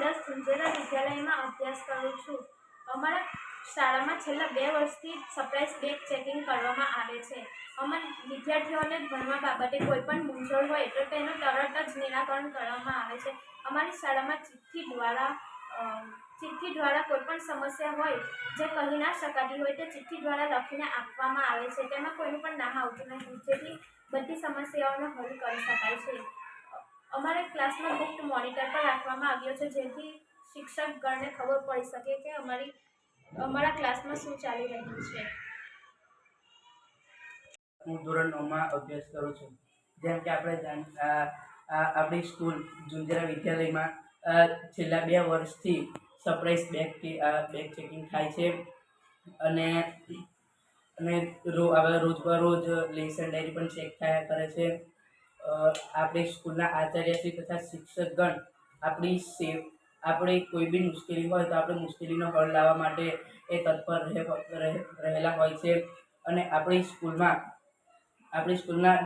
આદર્શ ઝુંઝેરા વિદ્યાલયમાં અભ્યાસ કરું છું. અમારા શાળામાં છેલ્લા 2 વર્ષથી સરપ્રાઇઝ બેગ ચેકિંગ કરવામાં આવે છે. વિદ્યાર્થીઓને ભણવા બાબતે કોઈ પણ મૂંઝવણ હોય તો તેનું તરત જ નિરાકરણ કરવામાં આવે છે. અમારી શાળામાં ચિઠ્ઠી દ્વારા કોઈ પણ સમસ્યા હોય જે કહી ના શકાતી હોય તે ચિઠ્ઠી દ્વારા લખીને આપવામાં આવે છે. તેમાં કોઈનું પણ નામ આવતું નથી, જેથી બધી સમસ્યાઓનો હલ કરી શકાય છે. અમારા ક્લાસમાં મુક્ત મોનિટર પણ રાખવામાં આવ્યો છે, જેથી શિક્ષકગણને ખબર પડી શકે કે અમારા ક્લાસમાં શું ચાલી રહ્યું છે. હું ધોરણ 9માં અભ્યાસ કરું છું. જેમ કે આપણે આપણી સ્કૂલ ઝુંઝેરા વિદ્યાલયમાં છેલ્લા 2 વર્ષથી સરપ્રાઇઝ બેગ ચેકિંગ થાય છે અને રોજબરોજ લેસન ડાયરી પણ ચેક થયા કરે છે. આપણી સ્કૂલના આચાર્યશ્રી તથા શિક્ષકગણ આપણે કોઈ બી મુશ્કેલી હોય તો આપણે મુશ્કેલીનો હલ લાવવા માટે એ તત્પર રહેલા હોય છે. અને આપણી સ્કૂલના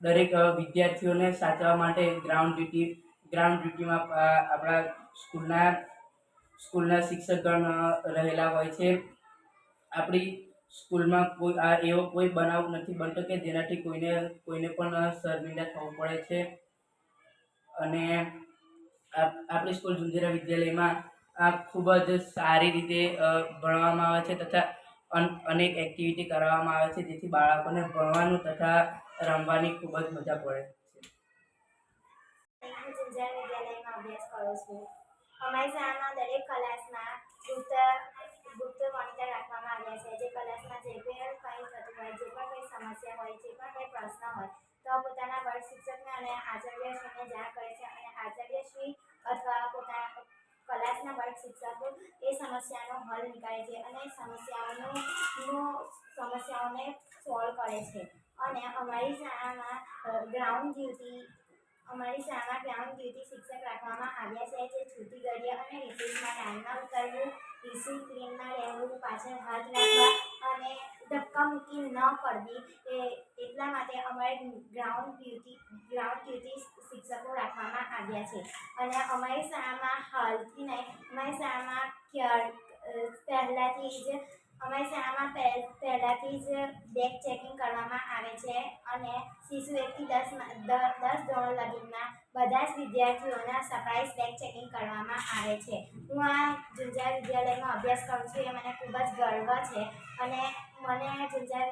દરેક વિદ્યાર્થીઓને સાચવવા માટે ગ્રાઉન્ડ ડ્યુટીમાં આપણા સ્કૂલના શિક્ષકગણ રહેલા હોય છે. આપણી સ્કૂલમાં એવો કોઈ બનાવ નથી બનતો કે જેનાથી કોઈને પણ શર્મિંદા થવું પડે છે. અને આપણી સ્કૂલ ઝુંઝેરા વિદ્યાલયમાં ખૂબ જ સારી રીતે ભણવામાં આવે છે તથા અનેક એક્ટિવિટી કરવામાં આવે છે, જેથી બાળકોને ભણવાનું તથા રમવાની ખૂબ જ મજા પડે છે. હું ઝુંઝેરા વિદ્યાલયમાં અભ્યાસ કરું છું. અમારી શાળામાં દરેક ક્લાસમાં ગુપ્ત મોનિટર રાખવામાં આવ્યા છે. જે ક્લાસમાં જે પણ કંઈ થતું હોય, જે પણ કંઈ સમસ્યા હોય, જે પણ કંઈ પ્રશ્ન હોય તો પોતાના વર્ગ શિક્ષકને અને આચાર્યશ્રીને જાણ કરે છે અને આચાર્યશ્રી અથવા પોતાના ક્લાસના વર્ગ શિક્ષકો એ સમસ્યાનો હલ નીકાળે છે અને સમસ્યાઓને સોલ્વ કરે છે. અને અમારી શાળામાં ગ્રાઉન્ડ ડ્યુટી શિક્ષક રાખવામાં આવ્યા છે, જે છૂટી ઘડીએ અને રિસેસમાં ટાઈમમાં ઉતરવું, ડિસિપ્લિનમાં રહેવું, પાછળ હાથ રાખવા અને ધક્કા મૂકી ન કરવી, એટલા માટે અમારે ગ્રાઉન્ડ ડ્યુટી શિક્ષકો રાખવામાં આવ્યા છે. અને અમારી શાળામાં હાલથી નહીં, અમારી શાળામાં પહેલાંથી જ બેગ ચેકિંગ કરવામાં આવે છે અને શિશુ 1 થી 10 ધોરણ લગીના બધા જ વિદ્યાર્થીઓના સરપ્રાઇઝ બેગ ચેકિંગ કરવામાં આવે છે. હું આ ઝુંઝેરા વિદ્યાલયમાં અભ્યાસ કરું છું, એ મને ખૂબ જ ગર્વ છે અને મને ઝુંઝેરા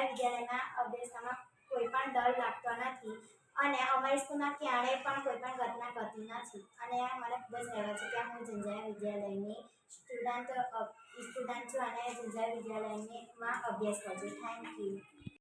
વિદ્યાલયના અભ્યાસમાં કોઈ પણ ડર લાગતો નથી અને અમારી સ્કૂલમાં ક્યારેય પણ કોઈ પણ ઘટના ઘટી નથી અને મને ખૂબ જ ગર્વ છે કે હું ઝુંઝેરા વિદ્યાલયની સ્ટુડન્ટ છું અને ઝુંઝેરા વિદ્યાલયમાં અભ્યાસ કરું છું. Thank you.